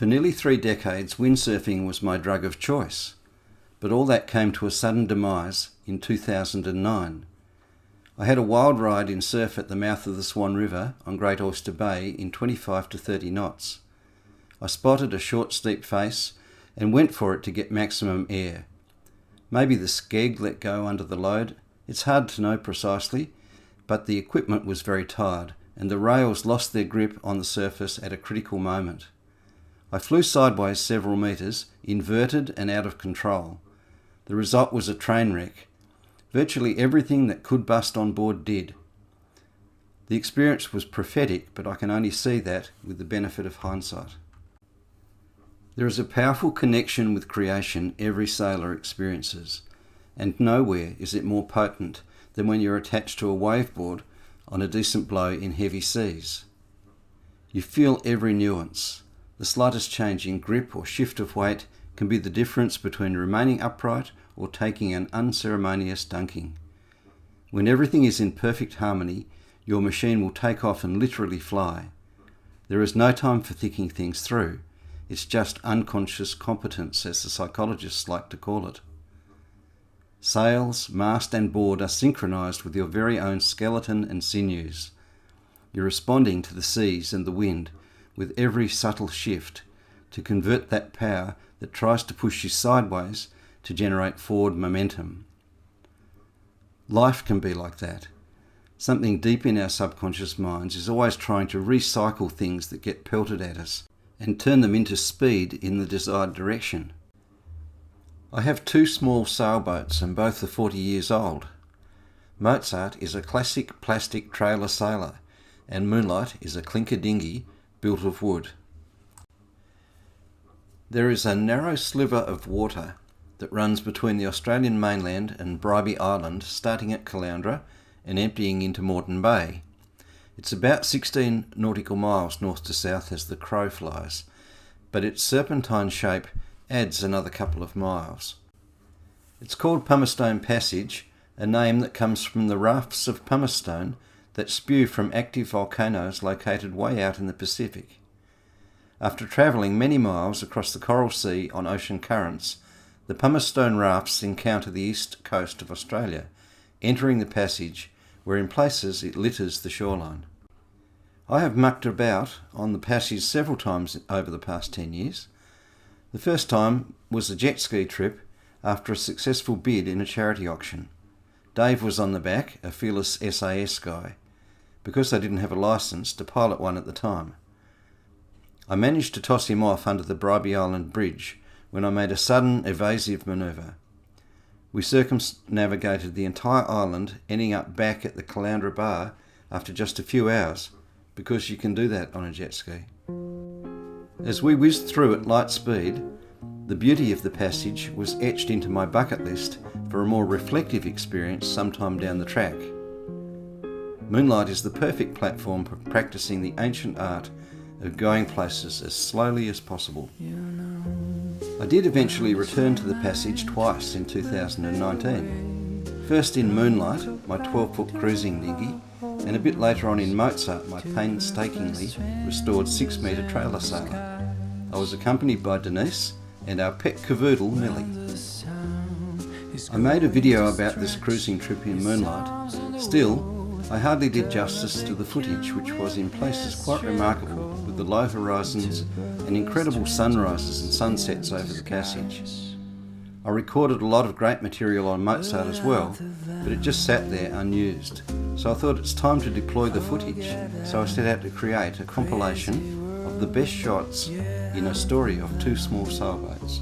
For nearly 3 decades, windsurfing was my drug of choice, but all that came to a sudden demise in 2009. I had a wild ride in surf at the mouth of the Swan River on Great Oyster Bay in 25 to 30 knots. I spotted a short steep face and went for it to get maximum air. Maybe the skeg let go under the load. It's hard to know precisely, but the equipment was very tired and the rails lost their grip on the surface at a critical moment. I flew sideways several metres, inverted and out of control. The result was a train wreck. Virtually everything that could bust on board did. The experience was prophetic, but I can only see that with the benefit of hindsight. There is a powerful connection with creation every sailor experiences, and nowhere is it more potent than when you're attached to a waveboard on a decent blow in heavy seas. You feel every nuance. The slightest change in grip or shift of weight can be the difference between remaining upright or taking an unceremonious dunking. When everything is in perfect harmony, your machine will take off and literally fly. There is no time for thinking things through. It's just unconscious competence, as the psychologists like to call it. Sails, mast and board are synchronized with your very own skeleton and sinews. You're responding to the seas and the wind with every subtle shift to convert that power that tries to push you sideways to generate forward momentum. Life can be like that. Something deep in our subconscious minds is always trying to recycle things that get pelted at us and turn them into speed in the desired direction. I have 2 small sailboats and both are 40 years old. Mozart is a classic plastic trailer sailor and Moonlight is a clinker dinghy built of wood. There is a narrow sliver of water that runs between the Australian mainland and Bribie Island, starting at Caloundra and emptying into Moreton Bay. It's about 16 nautical miles north to south as the crow flies, but its serpentine shape adds another couple of miles. It's called Pumicestone Passage, a name that comes from the rafts of pumicestone that spew from active volcanoes located way out in the Pacific. After travelling many miles across the Coral Sea on ocean currents, the pumicestone rafts encounter the east coast of Australia, entering the passage where in places it litters the shoreline. I have mucked about on the passage several times over the past 10 years. The first time was a jet ski trip after a successful bid in a charity auction. Dave was on the back, a fearless SAS guy, because I didn't have a licence to pilot one at the time. I managed to toss him off under the Bribie Island Bridge when I made a sudden evasive manoeuvre. We circumnavigated the entire island, ending up back at the Caloundra Bar after just a few hours, because you can do that on a jet ski. As we whizzed through at light speed, the beauty of the passage was etched into my bucket list for a more reflective experience sometime down the track. Moonlight is the perfect platform for practising the ancient art of going places as slowly as possible. I did eventually return to the passage twice in 2019. First in Moonlight, my 12-foot cruising dinghy, and a bit later on in Mozart, my painstakingly restored 6-metre trailer sailor. I was accompanied by Denise and our pet cavoodle Millie. I made a video about this cruising trip in Moonlight. Still, I hardly did justice to the footage, which was in places quite remarkable with the low horizons and incredible sunrises and sunsets over the passage. I recorded a lot of great material on Mozart as well, but it just sat there unused. So I thought it's time to deploy the footage, so I set out to create a compilation of the best shots in a story of 2 small sailboats.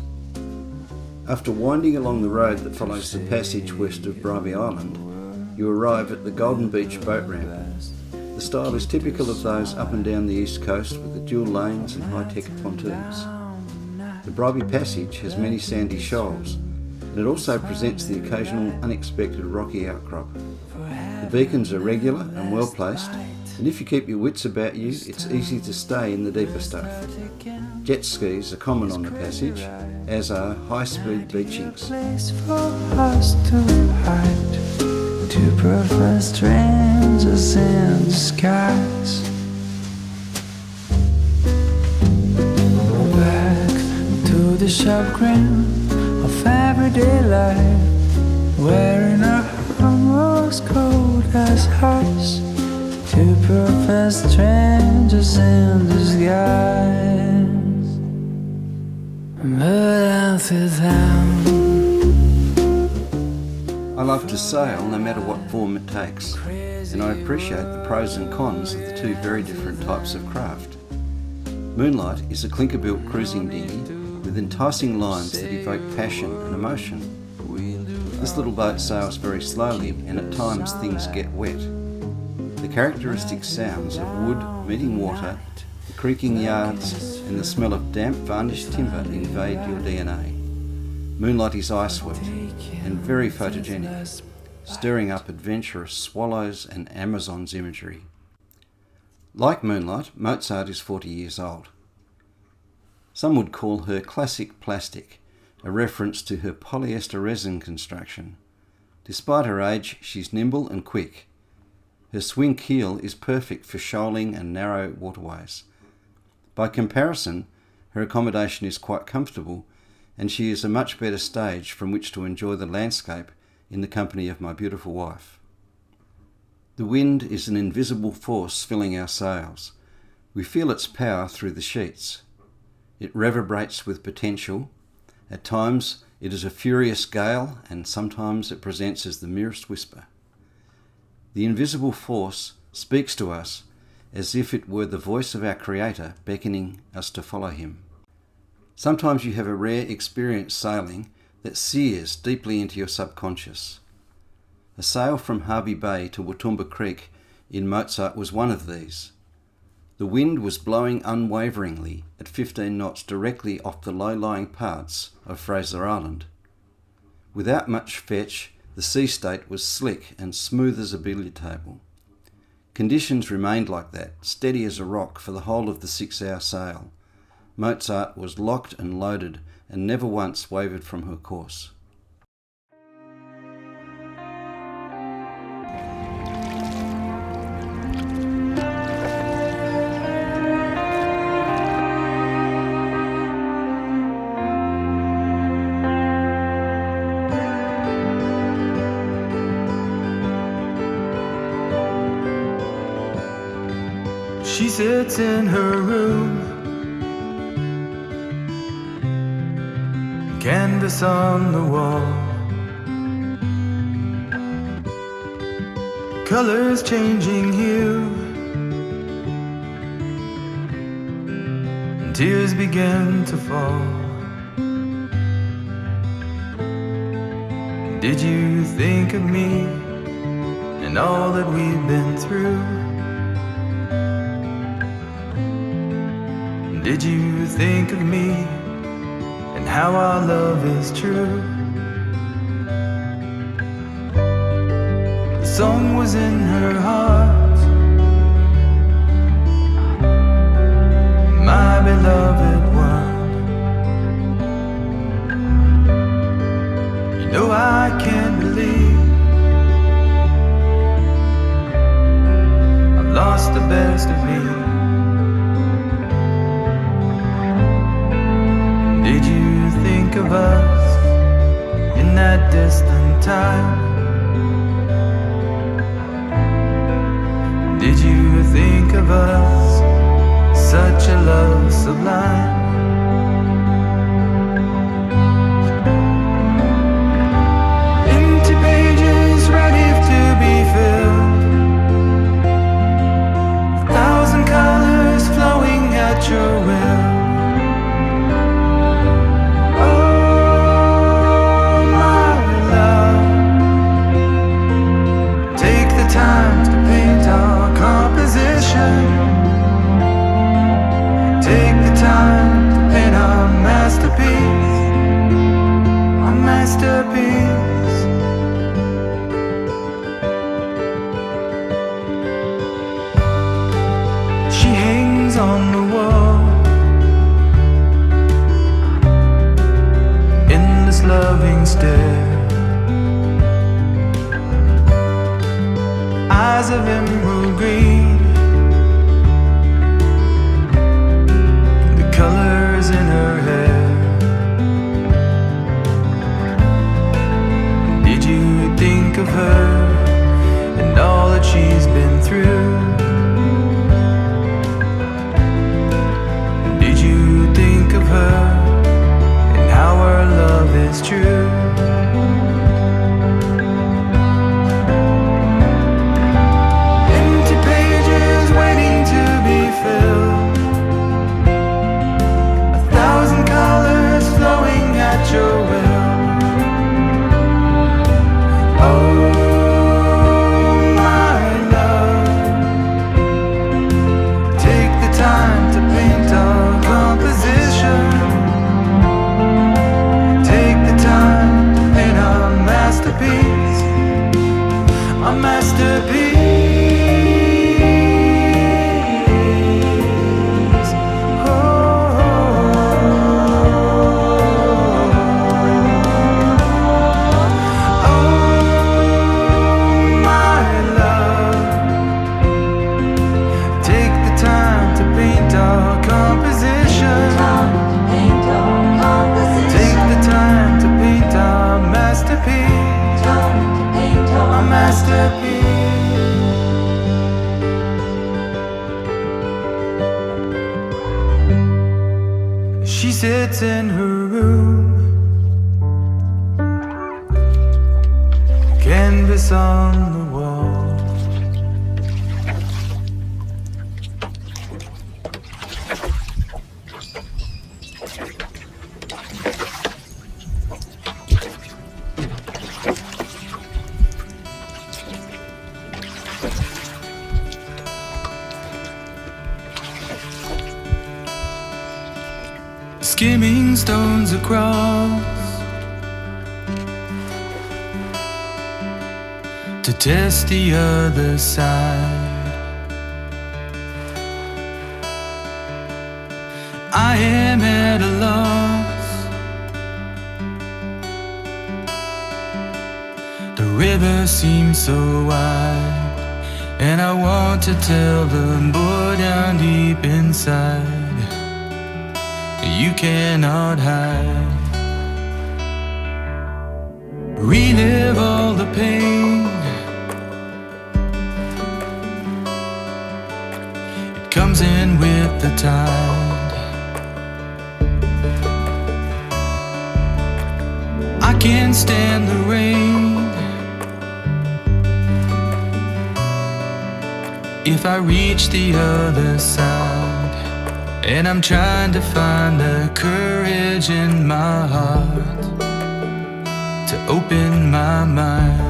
After winding along the road that follows the passage west of Bribie Island, you arrive at the Golden Beach boat ramp. The style is typical of those up and down the east coast with the dual lanes and high-tech pontoons. The Bribie Passage has many sandy shoals, and it also presents the occasional unexpected rocky outcrop. The beacons are regular and well placed, and if you keep your wits about you, it's easy to stay in the deeper stuff. Jet skis are common on the passage, as are high-speed beachings. To prefer strangers in disguise. sharp grin of everyday life, wearing her almost cold as ice, two perfect strangers in disguise. But I'll sit down. I love to sail no matter what form it takes, and I appreciate the pros and cons of the two very different types of craft. Moonlight is a clinker-built cruising dinghy with enticing lines that evoke passion and emotion. This little boat sails very slowly, and at times things get wet. The characteristic sounds of wood meeting water, the creaking yards, and the smell of damp varnished timber invade your DNA. Moonlight is ice-wet and very photogenic, stirring up adventurous swallows and Amazon's imagery. Like Moonlight, Mozart is 40 years old. Some would call her classic plastic, a reference to her polyester resin construction. Despite her age, she's nimble and quick. Her swing keel is perfect for shoaling and narrow waterways. By comparison, her accommodation is quite comfortable, and she is a much better stage from which to enjoy the landscape in the company of my beautiful wife. The wind is an invisible force filling our sails. We feel its power through the sheets. It reverberates with potential. At times it is a furious gale, and sometimes it presents as the merest whisper. The invisible force speaks to us as if it were the voice of our Creator beckoning us to follow Him. Sometimes you have a rare experience sailing that sears deeply into your subconscious. A sail from Harvey Bay to Watumba Creek in Mozart was one of these. The wind was blowing unwaveringly at 15 knots directly off the low-lying parts of Fraser Island. Without much fetch, the sea state was slick and smooth as a billiard table. Conditions remained like that, steady as a rock for the whole of the 6-hour sail. Mozart was locked and loaded and never once wavered from her course. She sits in her room, canvas on the wall, colors changing hue, and tears begin to fall. Did you think of me and all that we've been through? Did you think of me and how our love is true? The song was in her heart, my beloved one. You know I can't believe I've lost the best of me. Did you think of us in that distant time? Did you think of us, such a love sublime? Empty pages ready to be filled, 1,000 colors flowing at your will. Time to paint our composition. Take the time to paint our masterpiece, our masterpiece. She hangs on the wall, endless loving stare, eyes of emerald green, the colors in her hair. Empty pages waiting to be filled, 1,000 colors flowing at your will. Oh, my love, take the time to paint a composition. Take the time to paint a masterpiece, a masterpiece. She sits in her room, canvas on the wall. Skimming stones across to test the other side. I am at a loss. The river seems so wide, and I want to tell them, boy, down deep inside, you cannot hide. Relive all the pain. It comes in with the tide. I can't stand the rain. If I reach the other side, and I'm trying to find the courage in my heart to open my mind.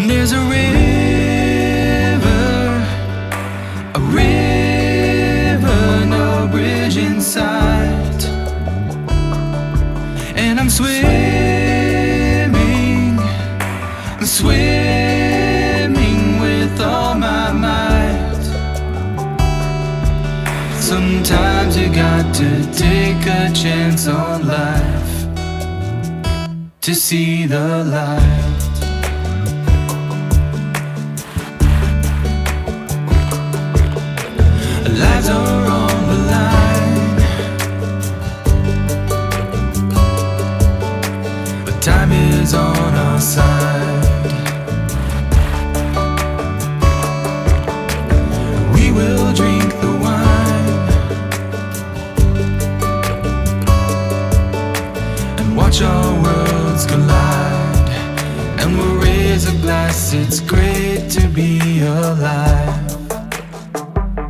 There's a river, no bridge in sight, and I'm swimming with all my might. Sometimes you got to take a chance on life to see the light. Lives are on the line, but time is on our side. We will drink the wine and watch our worlds collide, and we'll raise a glass. It's great to be alive,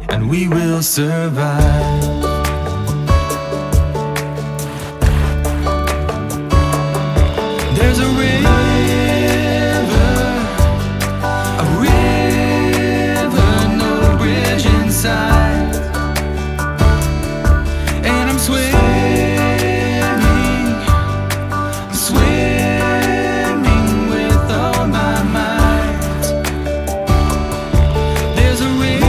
and we will survive. There's a river, no bridge in sight, and I'm swimming with all my might. There's a river,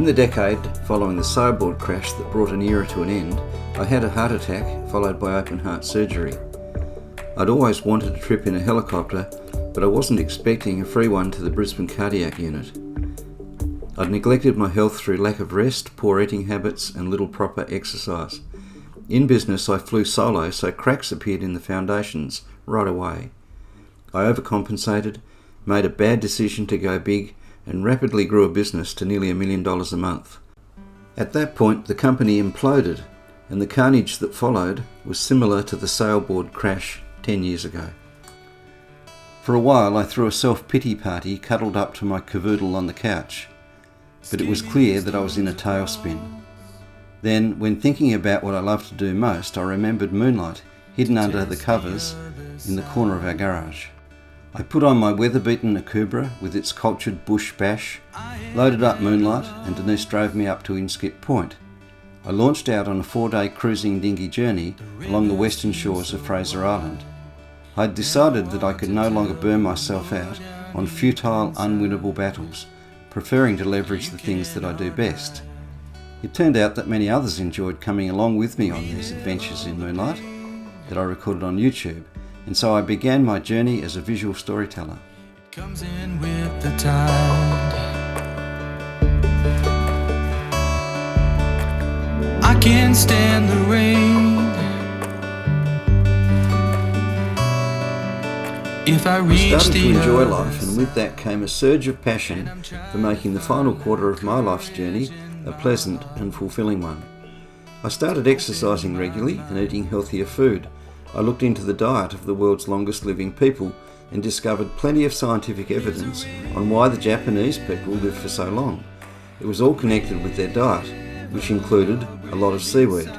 the decade following the sailboat crash that brought an era to an end, I had a heart attack followed by open heart surgery. I'd always wanted a trip in a helicopter, but I wasn't expecting a free one to the Brisbane cardiac unit. I'd neglected my health through lack of rest, poor eating habits and little proper exercise. In business I flew solo, so cracks appeared in the foundations right away. I overcompensated, made a bad decision to go big and rapidly grew a business to nearly $1 million a month. At that point the company imploded and the carnage that followed was similar to the sailboat crash 10 years ago. For a while I threw a self-pity party cuddled up to my cavoodle on the couch, but it was clear that I was in a tailspin. Then, when thinking about what I love to do most, I remembered Moonlight, hidden under the covers in the corner of our garage. I put on my weather-beaten Akubra with its cultured bush bash, loaded up Moonlight, and Denise drove me up to Inskip Point. I launched out on a 4-day cruising dinghy journey along the western shores of Fraser Island. I had decided that I could no longer burn myself out on futile, unwinnable battles, preferring to leverage the things that I do best. It turned out that many others enjoyed coming along with me on these adventures in Moonlight that I recorded on YouTube, and so I began my journey as a visual storyteller. It comes in with the tide. I can't stand the rain. If I started to enjoy life, and with that came a surge of passion for making the final quarter of my life's journey a pleasant and fulfilling one. I started exercising regularly and eating healthier food. I looked into the diet of the world's longest living people and discovered plenty of scientific evidence on why the Japanese people lived for so long. It was all connected with their diet, which included a lot of seaweed.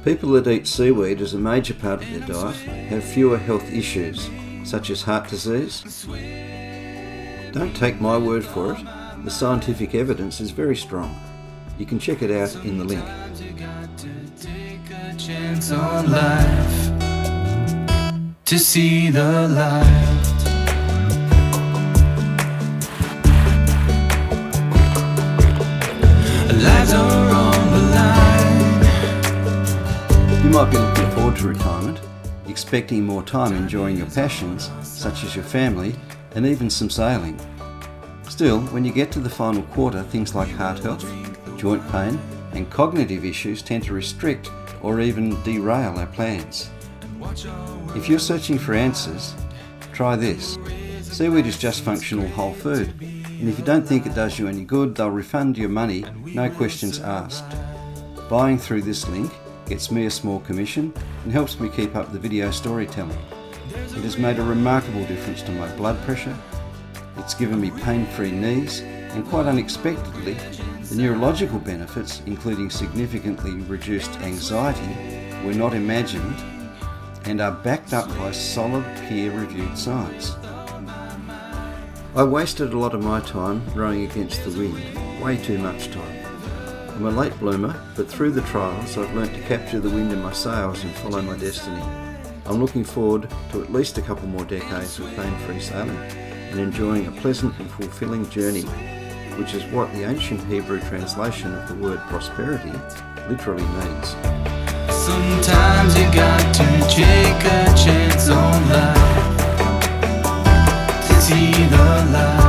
People that eat seaweed as a major part of their diet have fewer health issues, such as heart disease. Don't take my word for it, the scientific evidence is very strong. You can check it out in the link. To see the light. Lives are on the line. You might be looking forward to retirement, expecting more time enjoying your passions, such as your family, and even some sailing. Still, when you get to the final quarter, things like heart health, joint pain, and cognitive issues tend to restrict or even derail our plans. If you're searching for answers, try this. Seaweed is just functional whole food, and if you don't think it does you any good, they'll refund your money, no questions asked. Buying through this link gets me a small commission and helps me keep up the video storytelling. It has made a remarkable difference to my blood pressure. It's given me pain-free knees, and quite unexpectedly, the neurological benefits, including significantly reduced anxiety, were not imagined and are backed up by solid peer-reviewed science. I wasted a lot of my time rowing against the wind, way too much time. I'm a late bloomer, but through the trials I've learnt to capture the wind in my sails and follow my destiny. I'm looking forward to at least a couple more decades of pain-free sailing and enjoying a pleasant and fulfilling journey, which is what the ancient Hebrew translation of the word prosperity literally means. Sometimes you got to take a chance on life to see the light.